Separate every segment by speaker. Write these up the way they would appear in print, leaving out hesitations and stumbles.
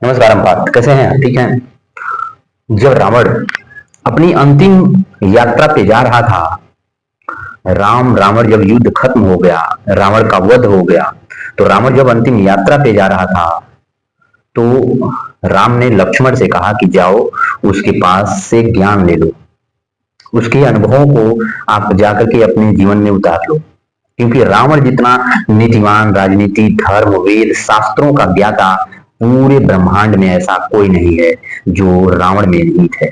Speaker 1: नमस्कार अमपात, कैसे हैं? ठीक हैं? जब रावण अपनी अंतिम यात्रा पे जा रहा था, रावण जब युद्ध खत्म हो गया, रावण का वध हो गया, तो रावण जब अंतिम यात्रा पे जा रहा था, तो राम ने लक्ष्मण से कहा कि जाओ उसके पास से ज्ञान ले लो, उसके अनुभवों को आप जाकर के अपने जीवन में उतार लो। क्योंकि रावण जितना नीतिवान, राजनीति, धर्म, वेद, शास्त्रों का ज्ञाता पूरे ब्रह्मांड में ऐसा कोई नहीं है जो रावण में निहित है।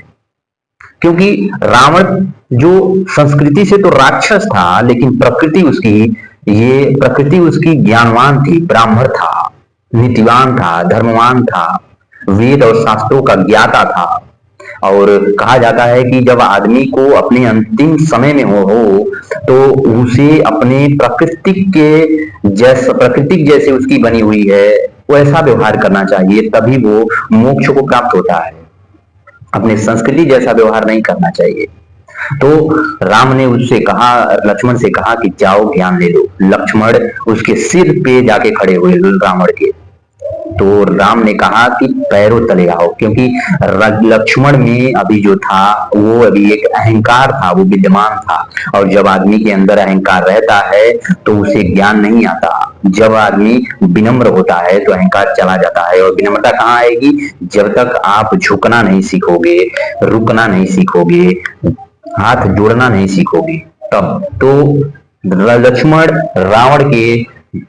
Speaker 1: क्योंकि रावण जो संस्कृति से तो राक्षस था, लेकिन प्रकृति उसकी ज्ञानवान थी, ब्राह्मण था, नीतिवान था, धर्मवान था, वेद और शास्त्रों का ज्ञाता था। और कहा जाता है कि जब आदमी को अपने अंतिम समय में हो तो उसे अपने प्रकृतिक जैसे उसकी बनी हुई है वैसा व्यवहार करना चाहिए, तभी वो मोक्ष को प्राप्त होता है। अपने संस्कृति जैसा व्यवहार नहीं करना चाहिए। तो राम ने उससे कहा, लक्ष्मण से कहा कि जाओ ज्ञान ले लो। लक्ष्मण उसके सिर पे जाके खड़े हुए रावण के। तो राम ने कहा कि पैरों तले आओ, क्योंकि लक्ष्मण में अभी जो था वो अभी एक अहंकार था, वो विद्यमान था। और जब आदमी के अंदर अहंकार रहता है तो उसे ज्ञान नहीं आता। जब आदमी विनम्र होता है तो अहंकार चला जाता है। और विनम्रता कहाँ आएगी? जब तक आप झुकना नहीं सीखोगे, रुकना नहीं सीखोगे, हाथ जोड़ना नहीं सीखोगे, तब तो लक्ष्मण रावण के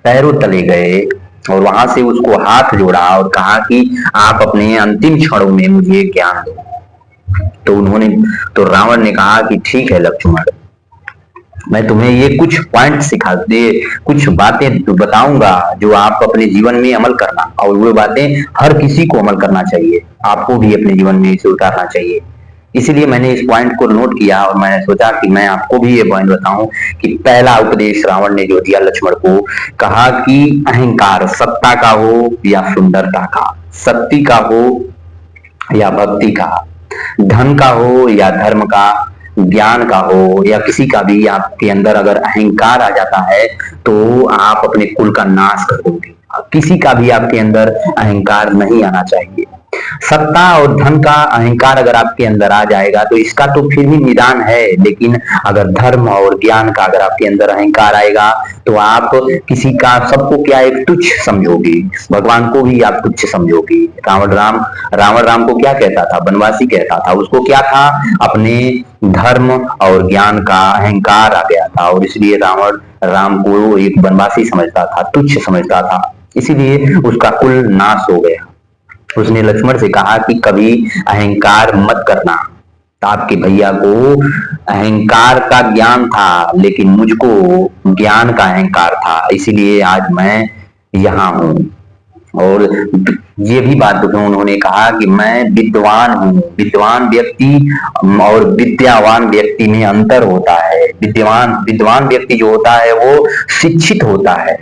Speaker 1: पैरों तले गए और वहां से उसको हाथ जोड़ा और कहा कि आप अपने अंतिम क्षणों में मुझे ज्ञान दो। तो रावण ने कहा कि ठीक है लक्ष्मण, मैं तुम्हें ये कुछ पॉइंट सिखा दे, कुछ बातें बताऊंगा जो आप अपने जीवन में अमल करना। और वो बातें हर किसी को अमल करना चाहिए, आपको भी अपने जीवन में इसे उतारना चाहिए। इसीलिए मैंने इस पॉइंट को नोट किया और मैंने सोचा कि मैं आपको भी ये पॉइंट बताऊं कि पहला उपदेश रावण ने जो दिया लक्ष्मण को, कहा कि अहंकार सत्ता का हो या सुंदरता का, शक्ति का हो या भक्ति का, धन का हो या धर्म का, ज्ञान का हो या किसी का भी, आपके अंदर अगर अहंकार आ जाता है तो आप अपने कुल का नाश कर दोगे। किसी का भी आपके अंदर अहंकार नहीं आना चाहिए। सत्ता और धन का अहंकार अगर आपके अंदर आ जाएगा तो इसका तो फिर भी निदान है, लेकिन अगर धर्म और ज्ञान का अगर आपके अंदर अहंकार आएगा तो आप किसी का, सबको क्या एक तुच्छ समझोगे, भगवान को भी आप तुच्छ समझोगे। रावण राम को क्या कहता था? वनवासी कहता था। उसको क्या था? अपने धर्म और ज्ञान का अहंकार आ गया था और इसलिए रावण राम को एक वनवासी समझता था, तुच्छ समझता था, इसीलिए उसका कुल नाश हो गया। उसने लक्ष्मण से कहा कि कभी अहंकार मत करना। आपके भैया को अहंकार का ज्ञान था, लेकिन मुझको ज्ञान का अहंकार था, इसीलिए आज मैं यहाँ हूँ। और ये भी बात उन्होंने कहा कि मैं विद्वान हूँ। विद्वान व्यक्ति और विद्यावान व्यक्ति में अंतर होता है। विद्वान व्यक्ति जो होता है वो शिक्षित होता है,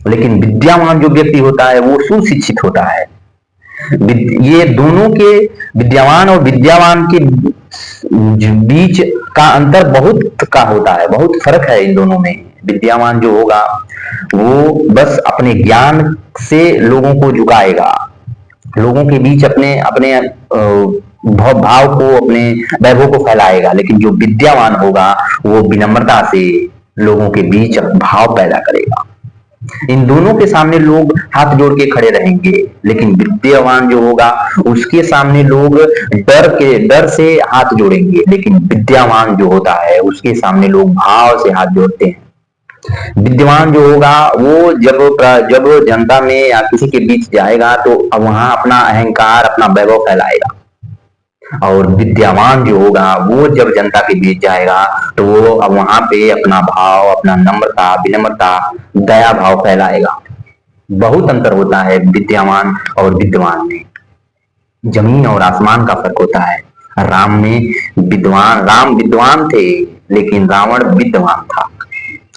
Speaker 1: लेकिन विद्यावान जो व्यक्ति होता है वो सुशिक्षित होता है। ये दोनों के, विद्यावान और विद्यावान के बीच का अंतर बहुत का होता है, बहुत फर्क है इन दोनों में। विद्यावान जो होगा वो बस अपने ज्ञान से लोगों को झुकाएगा, लोगों के बीच अपने अपने भाव को, अपने वैभव को फैलाएगा। लेकिन जो विद्यावान होगा वो विनम्रता से लोगों के बीच भाव पैदा करेगा। इन दोनों के सामने लोग हाथ जोड़ के खड़े रहेंगे, लेकिन विद्यावान जो होगा उसके सामने लोग डर से हाथ जोड़ेंगे, लेकिन विद्यावान जो होता है उसके सामने लोग भाव से हाथ जोड़ते हैं। विद्वान जो होगा वो जब जनता में या किसी के बीच जाएगा तो वहां अपना अहंकार, अपना वैभव फैलाएगा। और विद्यावान जो होगा वो जब जनता के बीच जाएगा तो वो अब वहां पे अपना भाव, अपना नम्रता, विनम्रता, दया भाव फैलाएगा। बहुत अंतर होता है विद्यावान और विद्वान में, जमीन और आसमान का फर्क होता है। राम विद्वान थे, लेकिन रावण विद्वान था।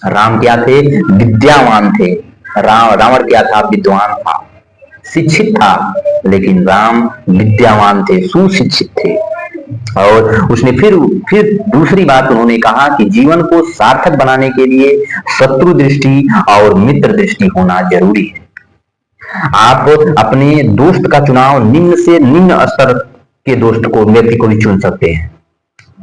Speaker 1: राम क्या थे? विद्यावान थे। रावण क्या था? विद्वान था, शिक्षित था, लेकिन राम विद्यावान थे, सुशिक्षित थे। और उसने फिर दूसरी बात उन्होंने कहा कि जीवन को सार्थक बनाने के लिए शत्रु दृष्टि और मित्र दृष्टि होना जरूरी है। आप अपने दोस्त का चुनाव निम्न से निम्न स्तर के दोस्त को व्यक्ति को भी चुन सकते हैं।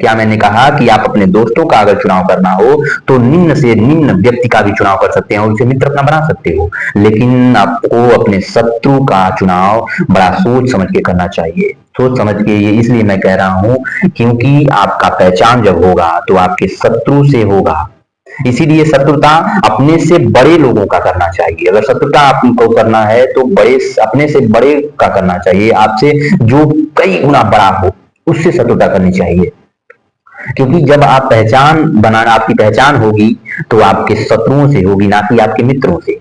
Speaker 1: क्या मैंने कहा कि आप अपने दोस्तों का अगर चुनाव करना हो तो निम्न से निम्न व्यक्ति का भी चुनाव कर सकते हैं और उसे मित्र अपना बना सकते हो, लेकिन आपको अपने शत्रु का चुनाव बड़ा सोच समझ के करना चाहिए। सोच समझ के, ये इसलिए मैं कह रहा हूं क्योंकि आपका पहचान जब होगा तो आपके शत्रु से होगा। इसीलिए शत्रुता अपने से बड़े लोगों का करना चाहिए। अगर शत्रुता आपको करना है तो बड़े, अपने से बड़े का करना चाहिए, आपसे जो कई गुना बड़ा हो उससे शत्रुता करनी चाहिए। क्योंकि जब आप पहचान बनाना, आपकी पहचान होगी तो आपके शत्रुओं से होगी, ना कि आपके मित्रों से।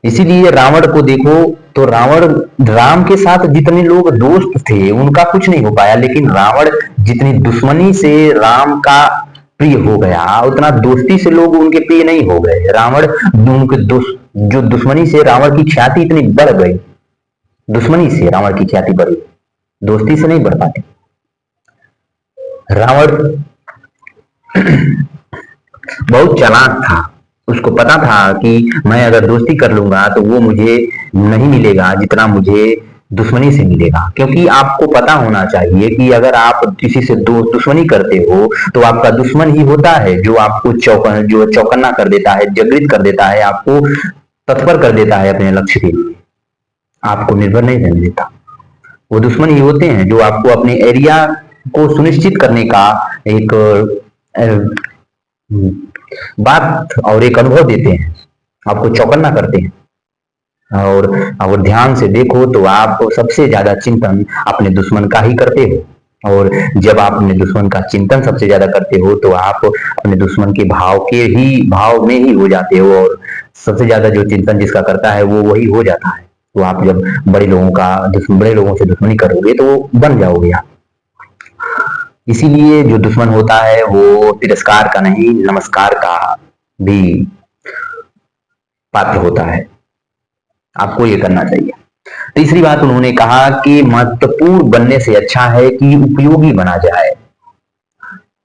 Speaker 1: इसीलिए रावण को देखो तो रावण, राम के साथ जितने लोग दोस्त थे उनका कुछ नहीं हो पाया, लेकिन रावण जितनी दुश्मनी से राम का प्रिय हो गया उतना दोस्ती से लोग उनके प्रिय नहीं हो गए। रावण उनके जो दुश्मनी से रावण की ख्याति इतनी बढ़ गई, दुश्मनी से रावण की ख्याति बढ़ी, दोस्ती से नहीं बढ़ पाती। रावण बहुत चालाक था, उसको पता था कि मैं अगर दोस्ती कर लूंगा तो वो मुझे नहीं मिलेगा जितना मुझे दुश्मनी से मिलेगा। क्योंकि आपको पता होना चाहिए कि अगर आप किसी से दुश्मनी करते हो तो आपका दुश्मन ही होता है जो आपको चौकन्ना कर देता है, जागृत कर देता है, आपको तत्पर कर देता है अपने लक्ष्य के लिए, आपको निर्भर नहीं रहने देता। वो दुश्मन ही होते हैं जो आपको अपने एरिया को सुनिश्चित करने का एक बात और एक अनुभव देते हैं, आपको चौकन्ना करते हैं। और अगर ध्यान से देखो तो आप सबसे ज्यादा चिंतन अपने दुश्मन का ही करते हो, और जब आप अपने दुश्मन का चिंतन सबसे ज्यादा करते हो तो आप अपने दुश्मन के भाव में ही हो जाते हो, और सबसे ज्यादा जो चिंतन जिसका करता है वो वही हो जाता है। तो आप जब बड़े लोगों से दुश्मनी करोगे तो बन जाओगे आप। इसीलिए जो दुश्मन होता है वो तिरस्कार का नहीं, नमस्कार का भी पात्र होता है। आपको ये करना चाहिए। तीसरी बात उन्होंने कहा कि महत्वपूर्ण बनने से अच्छा है कि उपयोगी बना जाए।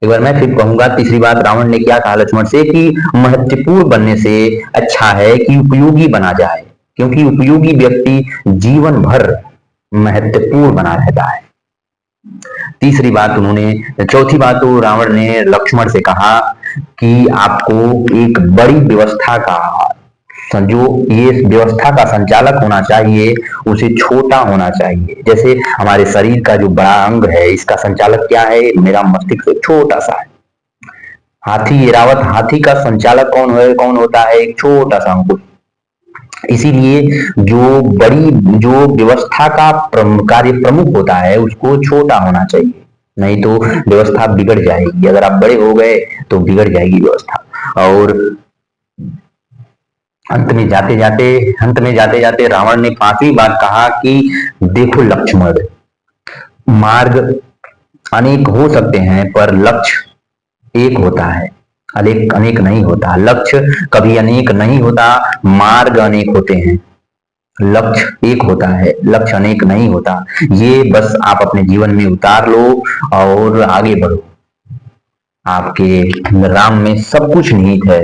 Speaker 1: एक बार मैं फिर कहूंगा, तीसरी बात रावण ने क्या कहा लक्ष्मण से कि महत्वपूर्ण बनने से अच्छा है कि उपयोगी बना जाए, क्योंकि उपयोगी व्यक्ति जीवन भर महत्वपूर्ण बना रहता है। तीसरी बात चौथी बात तो रावण ने लक्ष्मण से कहा कि आपको एक बड़ी व्यवस्था का, जो ये व्यवस्था का संचालक होना चाहिए उसे छोटा होना चाहिए। जैसे हमारे शरीर का जो बड़ा अंग है इसका संचालक क्या है, मेरा मस्तिष्क छोटा सा है। हाथी ऐरावत, हाथी का संचालक कौन होता है, एक छोटा सा अंकुश। इसीलिए जो व्यवस्था का कार्य प्रमुख होता है उसको छोटा होना चाहिए, नहीं तो व्यवस्था बिगड़ जाएगी। अगर आप बड़े हो गए तो बिगड़ जाएगी व्यवस्था। और अंत में जाते जाते रावण ने पांचवी बात कहा कि देखो लक्ष्मण, मार्ग अनेक हो सकते हैं पर लक्ष्य एक होता है, अनेक नहीं होता। लक्ष्य कभी अनेक नहीं होता, मार्ग अनेक होते हैं, लक्ष्य एक होता है, लक्ष्य अनेक नहीं होता। ये बस आप अपने जीवन में उतार लो और आगे बढ़ो। आपके राम में सब कुछ निहित है।